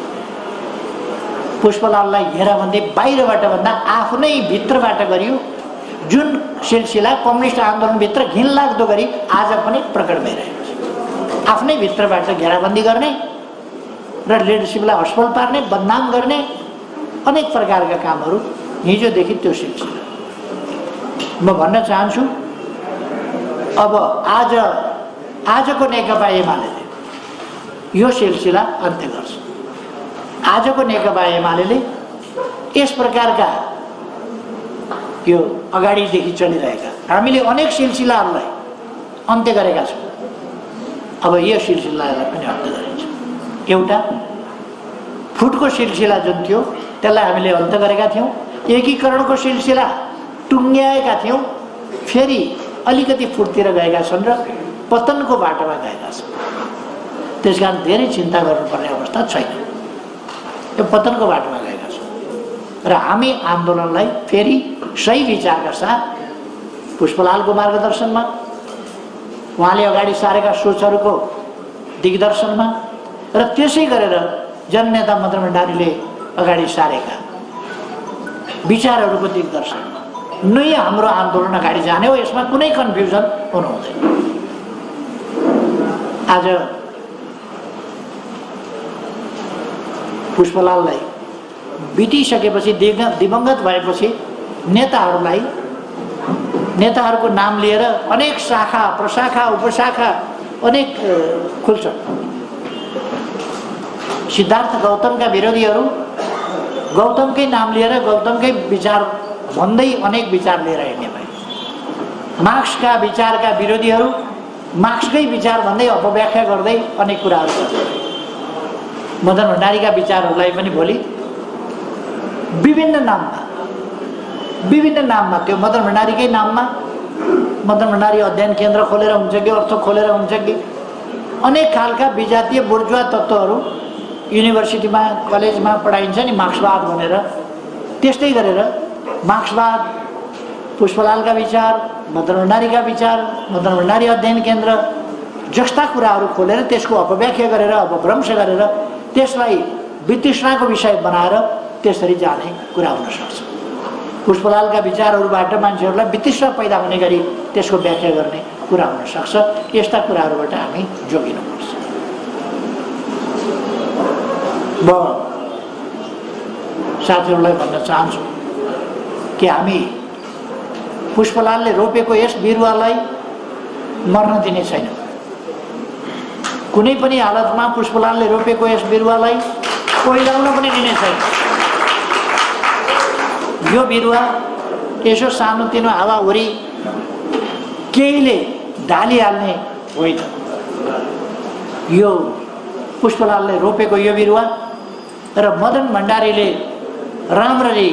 पुष्पलाललाई घेराबन्दी बाहिरबाट भन्दा आफ्नै भित्रबाट गरियो। जुन सिलसिला कम्युनिस्ट आन्दोलनभित्र घिनलाग्दो गरी आज पनि प्रकट भइरहेको छ। आफ्नै भित्रबाट घेराबन्दी गर्ने र लिडरसिपलाई असफल पार्ने, बदनाम गर्ने अनेक प्रकारका कामहरू हिजोदेखि त्यो सिलसिला। म भन्न चाहन्छु अब आजको नेकपा एमाले यो सिलसिला अन्त्य गर्छ। आजको नेकपा एमाले यस प्रकारका यो अगाडिदेखि चलिरहेका हामीले अनेक सिलसिलाहरूलाई अन्त्य गरेका छौँ। अब यो सिलसिलालाई पनि अन्त्य गरिन्छ। एउटा फुटको सिलसिला जुन थियो त्यसलाई हामीले अन्त्य गरेका थियौँ। एकीकरणको सिलसिला टुङ्ग्याएका थियौँ, फेरि अलिकति फुटतिर गएका छन् र पतनको बाटोमा गएका छन्। त्यस कारण धेरै चिन्ता गर्नुपर्ने अवस्था छैन। यो पतनको बाटोमा गएका छौँ र हामी आन्दोलनलाई फेरि सही विचारका साथ पुष्पलालको मार्गदर्शनमा, उहाँले अगाडि सारेका सोचहरूको दिग्दर्शनमा र त्यसै गरेर जननेता मदन भण्डारीले अगाडि सारेका विचारहरूको दिग्दर्शनमा नै हाम्रो आन्दोलन अगाडि जाने हो। यसमा कुनै कन्फ्युजन हुनु हुँदैन। आज पुष्पलाललाई बितिसकेपछि, दिवंगत भएपछि नेताहरूको नाम लिएर अनेक शाखा, प्रशाखा, उपशाखा अनेक खुल्छन्। सिद्धार्थ गौतमका विरोधीहरू गौतमकै नाम लिएर गौतमकै विचार भन्दै अनेक विचार लिएर हिँड्ने भए। मार्क्सका विचारका विरोधीहरू मार्क्सकै विचार भन्दै अपव्याख्या गर्दै अनेक कुराहरू गर्छन्। मदन भण्डारीका विचारहरूलाई पनि भोलि विभिन्न नाममा त्यो मदन भण्डारीकै नाममा मदन भण्डारी अध्ययन केन्द्र खोलेर हुन्छ कि अर्थ खोलेर हुन्छ कि अनेक खालका विजातीय बुर्जुवा तत्त्वहरू युनिभर्सिटीमा कलेजमा पढाइन्छ नि मार्क्सवाद भनेर। त्यस्तै गरेर मार्क्सवाद, पुष्पलालका विचार, मदन भण्डारीका विचार, मदन भण्डारी अध्ययन केन्द्र जस्ता कुराहरू खोलेर त्यसको अपव्याख्या गरेर अपभ्रंश गरेर त्यसलाई वितृष्णाको विषय बनाएर त्यसरी जाने कुरा हुन सक्छ। पुष्पलालका विचारहरूबाट मान्छेहरूलाई वितृष्णा पैदा हुने गरी त्यसको व्याख्या गर्ने कुरा हुन सक्छ। यस्ता कुराहरूबाट हामी जोगिनुपर्छ। म साथीहरूलाई भन्न चाहन्छु कि हामी पुष्पलालले रोपेको यस बिरुवालाई मर्न दिने छैन। कुनै पनि हालतमा पुष्पलालले रोपेको यस बिरुवालाई पहिलाउन पनि दिने छैन। यो बिरुवा यसो सानोतिनो हावाहुरी केहीले ढालिहाल्ने होइन। यो पुष्पलालले रोपेको यो बिरुवा र मदन भण्डारीले राम्ररी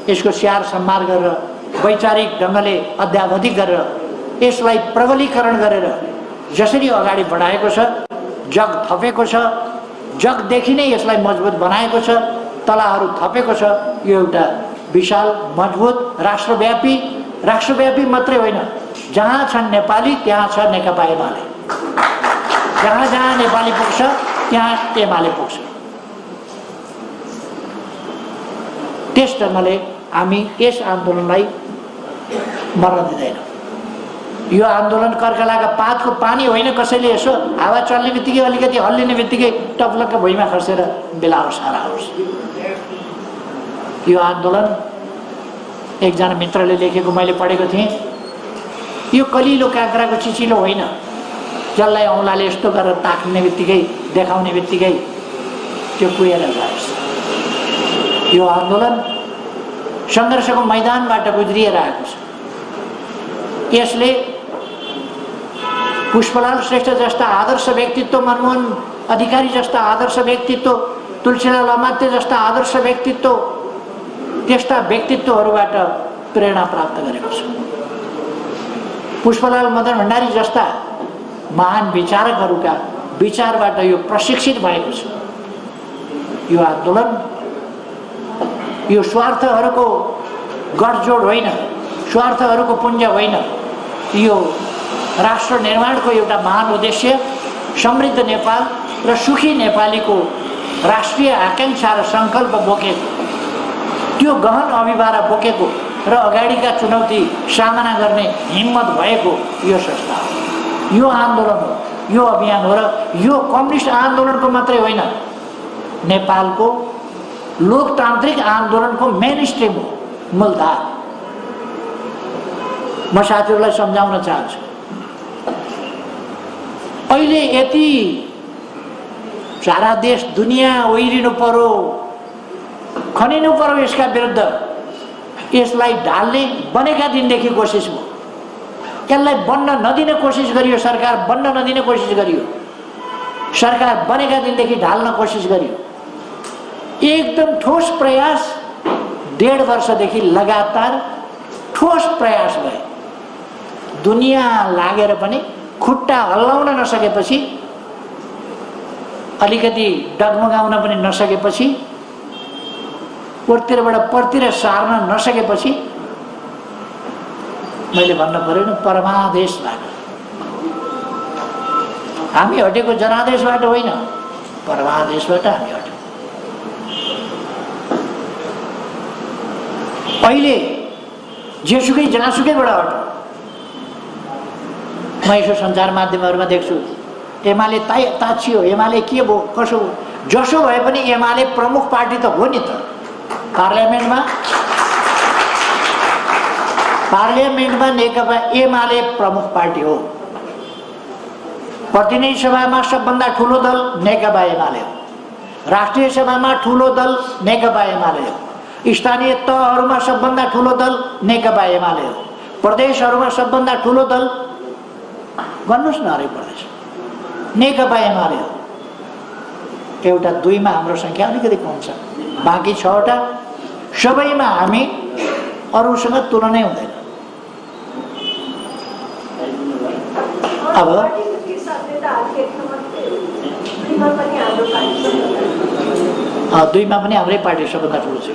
यसको स्याहार सम्हार गरेर वैचारिक ढङ्गले अध्यावधिक गरेर यसलाई प्रबलीकरण गरेर जसरी अगाडि बढाएको छ, जग थपेको छ, जगदेखि नै यसलाई मजबुत बनाएको छ, तलाहरू थपेको छ, यो एउटा विशाल मजबुत राष्ट्रव्यापी मात्रै होइन, जहाँ छन् नेपाली त्यहाँ छ नेकपा एमाले, जहाँ जहाँ नेपाली पुग्छ त्यहाँ एमाले पुग्छ। त्यस ढङ्गले हामी यस आन्दोलनलाई मर्न दिँदैनौँ। यो आन्दोलन कर्कलाका पातको पानी होइन, कसैले यसो हावा चल्ने बित्तिकै अलिकति हल्लिने बित्तिकै टप्लक्क भुइँमा खसेर बेलाओस् हराओस्। यो आन्दोलन एकजना मित्रले लेखेको मैले पढेको थिएँ, यो कलिलो काँक्राको चिचिलो होइन, जसलाई औँलाले यस्तो गरेर ताक्ने बित्तिकै देखाउने बित्तिकै त्यो कुहेर जाओस्। यो आन्दोलन सङ्घर्षको मैदानबाट गुज्रिएर आएको छ। यसले पुष्पलाल श्रेष्ठ जस्ता आदर्श व्यक्तित्व, मनमोहन अधिकारी जस्ता आदर्श व्यक्तित्व, तुलसीलाल अमात्य जस्ता आदर्श व्यक्तित्व, त्यस्ता व्यक्तित्वहरूबाट प्रेरणा प्राप्त गरेको छ। पुष्पलाल, मदन भण्डारी जस्ता महान विचारकहरूका विचारबाट यो प्रशिक्षित भएको छ। यो आन्दोलन यो स्वार्थहरूको गठजोड होइन, स्वार्थहरूको पुञ्ज होइन, यो राष्ट्र निर्माणको एउटा महान उद्देश्य समृद्ध नेपाल र सुखी नेपालीको राष्ट्रिय आकांक्षा र सङ्कल्प बोकेको, त्यो गहन अभिभारा बोकेको र अगाडिका चुनौती सामना गर्ने हिम्मत भएको यो संस्था हो, यो आन्दोलन हो, यो अभियान हो। र यो कम्युनिस्ट आन्दोलनको मात्रै होइन, नेपालको लोकतान्त्रिक आन्दोलनको मेन स्ट्रिम हो, मूलधार। म साथीहरूलाई सम्झाउन चाहन्छु, अहिले यति सारा देश दुनियाँ ओइरिनु पर्यो, खनिनु पर्यो यसका विरुद्ध, यसलाई ढाल्ने बनेका दिनदेखि कोसिस भयो। यसलाई बन्न नदिने कोसिस गरियो, सरकार बन्न नदिने कोसिस गरियो, सरकार बनेका दिनदेखि ढाल्न कोसिस गरियो। एकदम ठोस प्रयास 1.5 वर्षदेखि लगातार ठोस प्रयास भयो। दुनियाँ लागेर पनि खुट्टा हल्लाउन नसकेपछि, अलिकति डगमगाउन पनि नसकेपछि, पूर्तिरबाट पर्तिर सार्न नसकेपछि मैले भन्न पर्यो नि, परमादेशबाट हामी हटेको, जनादेशबाट होइन, परमादेशबाट हामी हट्यौँ। अहिले जेसुकै जहाँसुकैबाट हटौँ। म यसो सञ्चार माध्यमहरूमा देख्छु, एमाले ताछियो, एमाले के भयो कसो भयो, जसो भए पनि एमाले प्रमुख पार्टी त हो नि त। पार्लियामेन्टमा नेकपा एमाले प्रमुख पार्टी हो। प्रतिनिधि सभामा सबभन्दा ठुलो दल नेकपा एमाले हो, राष्ट्रिय सभामा ठुलो दल नेकपा एमाले हो, स्थानीय तहहरूमा सबभन्दा ठुलो दल नेकपा एमाले हो, प्रदेशहरूमा सबभन्दा ठुलो दल गर्नुहोस् न हरेक प्रदेश नेकपा एमाले हो। एउटा 2 मा हाम्रो संख्या अलिकति कम छ, बाँकी 6वटा सबैमा हामी अरूसँग तुलनै हुँदैन। अब 2 मा पनि हाम्रै पार्टी सबभन्दा ठुलो छ।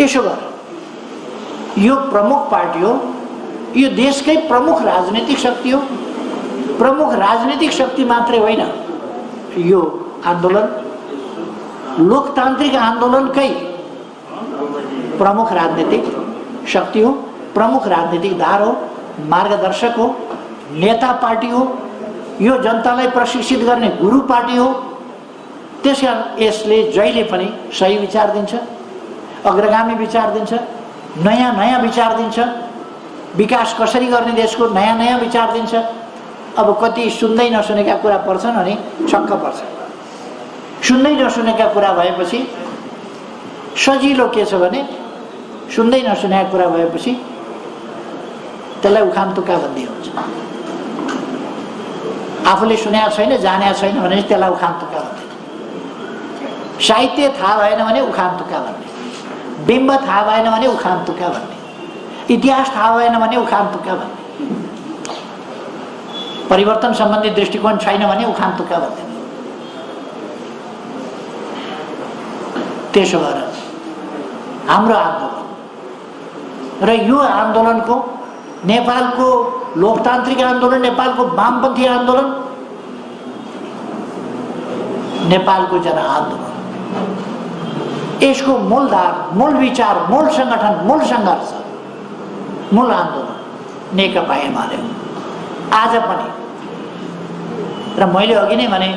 यसो गर, यो प्रमुख पार्टी हो, यो देशकै प्रमुख राजनीतिक शक्ति हो। प्रमुख राजनीतिक शक्ति मात्रै होइन, यो आन्दोलन लोकतान्त्रिक आन्दोलनकै प्रमुख राजनीतिक शक्ति हो, प्रमुख राजनीतिक धार हो, मार्गदर्शक हो, नेता पार्टी हो, यो जनतालाई प्रशिक्षित गर्ने गुरु पार्टी हो। त्यसकारण यसले जहिले पनि सही विचार दिन्छ, अग्रगामी विचार दिन्छ, नयाँ नयाँ विचार दिन्छ, विकास कसरी गर्ने देशको नयाँ नयाँ विचार दिन्छ। अब कति सुन्दै नसुनेका कुरा पर्छन् भने छक्क पर्छ। सुन्दै नसुनेका कुरा भएपछि सजिलो के छ भने सुन्दै नसुनेका कुरा भएपछि त्यसलाई उखान तुक्का भन्ने हुन्छ। आफूले सुनेको छैन, जानेको छैन भने त्यसलाई उखान तुक्का भन्ने। साहित्य थाहा भएन भने उखान तुक्का भन्ने, बिम्ब थाहा भएन भने उखान तुक्का भन्ने, इतिहास थाहा भएन भने उखान तुक्का भन्ने, परिवर्तन सम्बन्धी दृष्टिकोण छैन भने उखान तुक्का भन्ने। त्यसो भएर हाम्रो आन्दोलन र यो आन्दोलनको नेपालको लोकतान्त्रिक आन्दोलन, नेपालको वामपन्थी आन्दोलन, नेपालको जनआन्दोलन, यसको मूलधार, मूल विचार, मूल संगठन, मूल संघर्ष, मूल आन्दोलन नेकपा एमाले हो आज पनि। र मैले अघि नै भने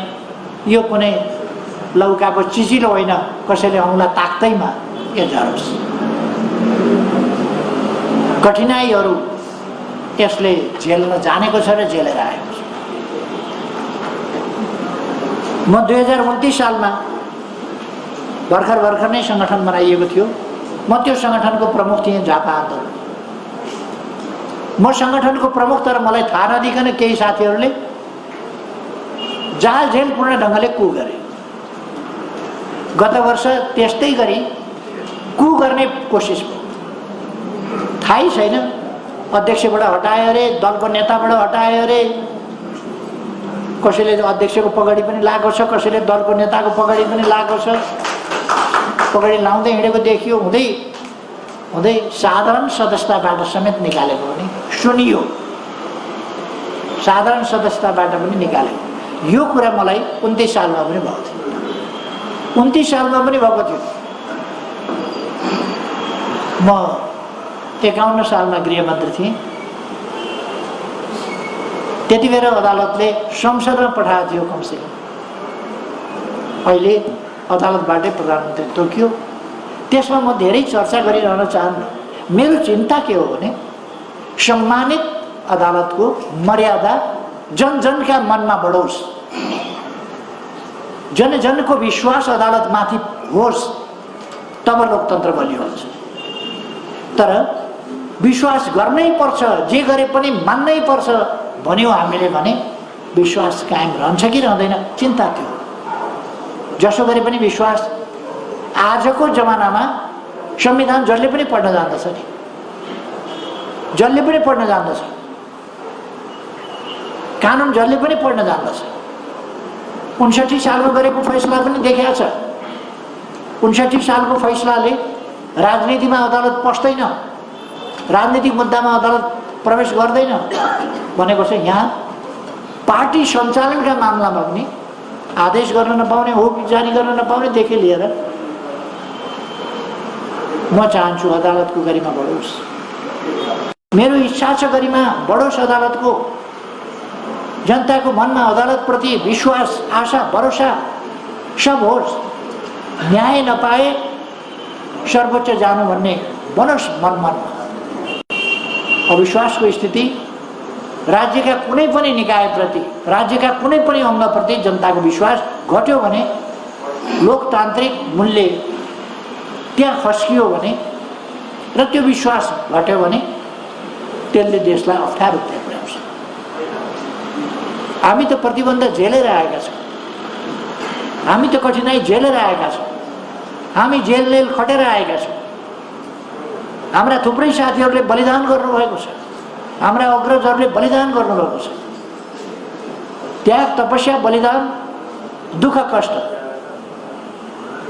यो कुनै लौकाको चिचिलो होइन, कसैले औँला ताक्दैमा यो झरोस्। कठिनाइहरू यसले झेल्न जानेको छ र झेलेर आएको छ। म 2029 सालमा भर्खर नै सङ्गठन बनाइएको थियो। म त्यो सङ्गठनको प्रमुख थिएँ, झापा आन्दोलन। म सङ्गठनको प्रमुख, तर मलाई थाहा नदिकन केही साथीहरूले जालझेलपूर्ण ढङ्गले कु गरे। गत वर्ष त्यस्तै गरी कु गर्ने कोसिस भयो। थाहै छैन, अध्यक्षबाट हटायो अरे, दलको नेताबाट हटायो अरे, कसैले अध्यक्षको पगडी पनि लगाएको छ, कसैले दलको नेताको पगडी पनि लगाएको छ। पगडी लाउँदै हिँडेको देखियो, हुँदै हुँदै साधारण सदस्यताबाट समेत निकालेको पनि सुनियो, साधारण सदस्यताबाट पनि निकालेको। यो कुरा मलाई 29 सालमा पनि भएको थियो। 29 सालमा पनि भएको थियो। म 51 सालमा गृहमन्त्री थिएँ। त्यति बेर अदालतले संसदमा पठाएको थियो कमसेकम। अहिले अदालतबाटै प्रधानमन्त्री तोकियो। त्यसमा म धेरै चर्चा गरिरहन चाहन्न। मेरो चिन्ता के हो भने सम्मानित अदालतको मर्यादा जनजनका मनमा बढोस्, जनजनको विश्वास अदालतमाथि होस्, तब लोकतन्त्र बलियो हुन्छ। तर विश्वास गर्नै पर्छ, जे गरे पनि मान्नै पर्छ भन्यो हामीले भने विश्वास कायम रहन्छ कि रहँदैन, चिन्ता थियो। जसो गरे पनि विश्वास, आजको जमानामा संविधान जसले पनि पढ्न जान्दछ नि, जसले पनि पढ्न जान्दछ, कानुन जसले पनि पढ्न जान्दछ। 59 सालमा गरेको फैसला पनि देखिएको छ। 59 सालको फैसलाले राजनीतिमा अदालत पस्दैन, राजनीतिक मुद्दामा अदालत प्रवेश गर्दैन भनेको छ। यहाँ पार्टी सञ्चालनका मामलामा पनि आदेश गर्न नपाउने, हुकुम जारी गर्न नपाउनेदेखि लिएर म चाहन्छु अदालतको गरिमा बढोस्। मेरो इच्छा छ गरिमा बढोस् अदालतको। जनताको मनमा अदालतप्रति विश्वास, आशा, भरोसा सब होस्। न्याय नपाए सर्वोच्च जानु भन्ने बनोस् मनमा। अविश्वासको स्थिति राज्यका कुनै पनि निकायप्रति, राज्यका कुनै पनि अङ्गप्रति जनताको विश्वास घट्यो भने, लोकतान्त्रिक मूल्य त्यहाँ खस्कियो भने र त्यो विश्वास घट्यो भने त्यसले देशलाई अप्ठ्यारोतिर पुर्याउँछ। हामी त प्रतिबन्ध झेलेर आएका छौँ, हामी त कठिनाई झेलेर आएका छौँ, हामी जेल खटेर आएका छौँ। हाम्रा थुप्रै साथीहरूले बलिदान गर्नुभएको छ, हाम्रा अग्रजहरूले बलिदान गर्नुभएको छ। त्याग, तपस्या, बलिदान, दुःख, कष्ट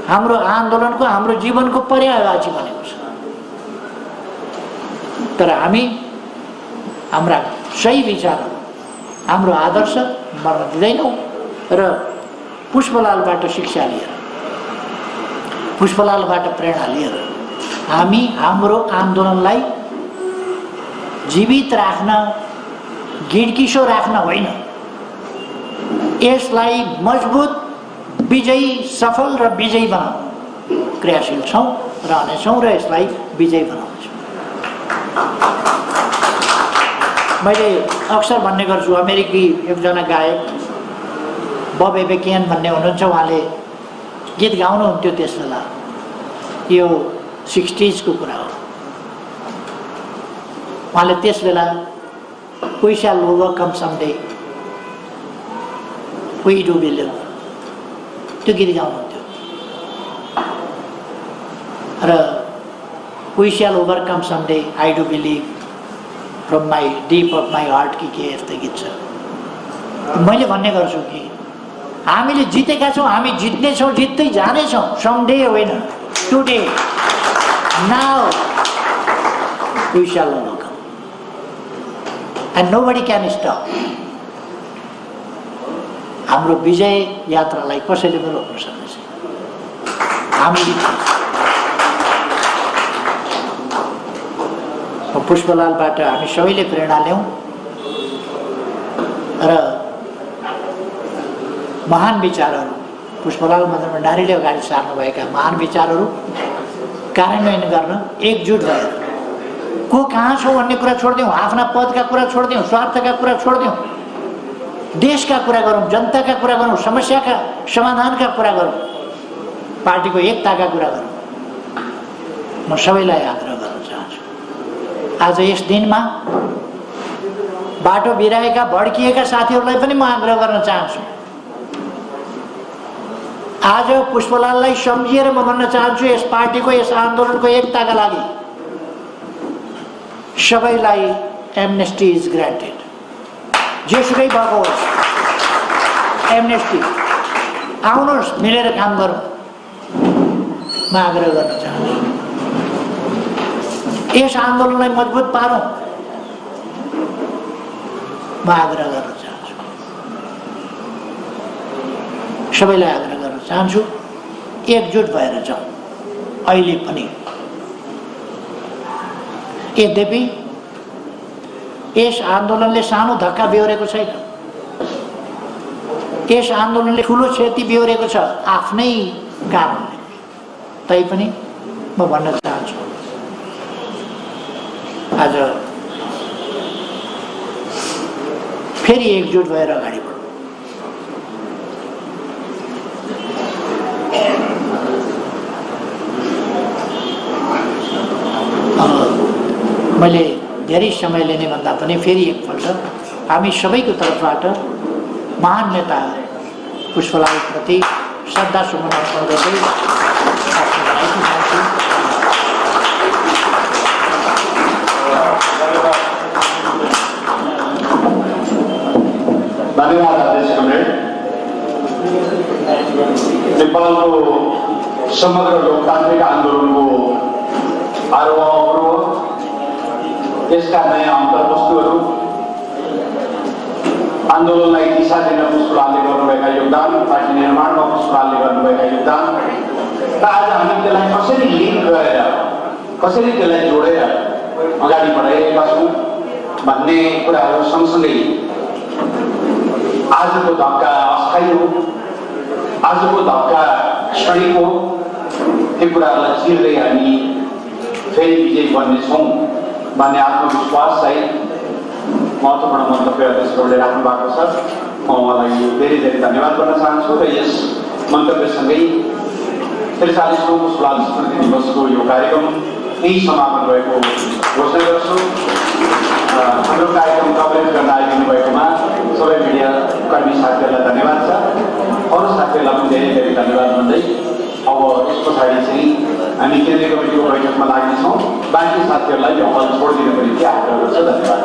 हाम्रो आन्दोलनको, हाम्रो जीवनको पर्यायवाची बनेको छ। तर हामी हाम्रा सही विचारहरू, हाम्रो आदर्श मर्न दिँदैनौँ र पुष्पलालबाट शिक्षा लिएर, पुष्पलालबाट प्रेरणा लिएर हामी हाम्रो आन्दोलनलाई जीवित राख्न, गिडकिसो राख्न होइन, यसलाई मजबुत, विजयी, सफल र विजयी बनाउन क्रियाशील छौँ, रहनेछौँ र यसलाई विजयी बनाउनेछौँ। मैले अक्सर भन्ने गर्छु, अमेरिकी एकजना गायक बब एबेकियन भन्ने हुनुहुन्छ, उहाँले गीत गाउनुहुन्थ्यो त्यस बेला, यो 60s को कुरा हो। उहाँले त्यस बेला we shall overcome someday, we do believe, त्यो गीत गाउनुहुन्थ्यो। र we shall overcome someday, I do believe, from my deep of my heart के यस्तै गीत छ। मैले भन्ने गर्छु कि हामीले जितेका छौँ, हामी जित्नेछौँ, जित्दै जानेछौँ। समडे होइन, today, now we shall overcome and nobody can stop. हाम्रो विजय यात्रालाई कसैले पनि रोक्न सक्दैन। हामी पुष्पलालबाट हामी सबैले प्रेरणा ल्याउँ र महान विचारहरू, पुष्पलाल मदन भण्डारीले अगाडि सार्नुभएका महान विचारहरू कार्यान्वयन गर्न एकजुट भएर, को कहाँ छौँ भन्ने कुरा छोडिदिउँ, आफ्ना पदका कुरा छोडिदिउँ, स्वार्थका कुरा छोडिदिउँ, देशका कुरा गरौँ, जनताका कुरा गरौँ, समस्याका समाधानका कुरा गरौँ, पार्टीको एकताका कुरा गरौँ। म सबैलाई आग्रह गर्न चाहन्छु। आज यस दिनमा बाटो बिराएका, भड्किएका साथीहरूलाई पनि म आग्रह गर्न चाहन्छु। आज पुष्पलाललाई सम्झिएर म भन्न चाहन्छु, यस पार्टीको, यस आन्दोलनको एकताका लागि सबैलाई एमनेस्टी इज ग्रान्टेड। जेसुकै भएको होस्, एमनेस्टी, आउनुहोस्, मिलेर काम गरौँ, म आग्रह गर्न चाहन्छु। यस आन्दोलनलाई मजबुत पारौँ, म आग्रह गर्न चाहन्छु। सबैलाई आग्रह गर्न चाहन्छु, एकजुट भएर जाउँ अहिले पनि। यद्यपि यस आन्दोलनले सानो धक्का बेहोरेको छैन, यस आन्दोलनले ठुलो क्षति बेहोरेको छ आफ्नै कारणले। तैपनि म भन्न चाहन्छु, आज फेरि एकजुट भएर अगाडि बढौँ। मैले धेरै समय लिने भन्दा पनि फेरि एकपल्ट हामी सबैको तर्फबाट महान नेता पुष्पलालप्रति श्रद्धा सुमन अर्पण गर्दै आफ्नो भनाइको चाहन्छु। धन्यवाद अध्यक्ष कमरेड। नेपालको समग्र लोकतान्त्रिक आन्दोलनको आरोह अवरोह, यसका नयाँ अन्तर्वस्तुहरू, आन्दोलनलाई दिशा दिन पुष्पलालले गर्नुभएका योगदान, पार्टी निर्माणमा पुष्पलालले गर्नुभएका योगदान र आज हामी त्यसलाई कसरी लिङ्क गरेर, कसरी त्यसलाई जोडेर अगाडि बढाइरहेका छौँ भन्ने कुराहरू सँगसँगै आजको धक्का अस्थायी हो, आजको धक्का क्षणिक हो, त्यो कुराहरूलाई चिर्दै हामी फेरि विजयी बन्नेछौँ भन्ने आत्मविश्वास चाहिँ महत्त्वपूर्ण मन्तव्य अध्यक्षहरूले राख्नु भएको छ। म उहाँलाई धेरै धेरै धन्यवाद गर्न चाहन्छु र यस मन्तव्यसँगै 43औं पुष्पलाल स्मृति दिवसको यो कार्यक्रम यही समापन भएको घोषणा गर्छु। हाम्रो कार्यक्रम कभरेज गर्न आइदिनु भएकोमा सबै मिडिया कर्मी साथीहरूलाई धन्यवाद छ। अरू साथीहरूलाई पनि धेरै धेरै धन्यवाद भन्दै अब यस पछाडि चाहिँ हामी केन्द्रीय कमिटीको बैठकमा लाग्नेछौँ। बाँकी साथीहरूलाई यो हल छोडिदिनको निम्ति आग्रह गर्छु। धन्यवाद।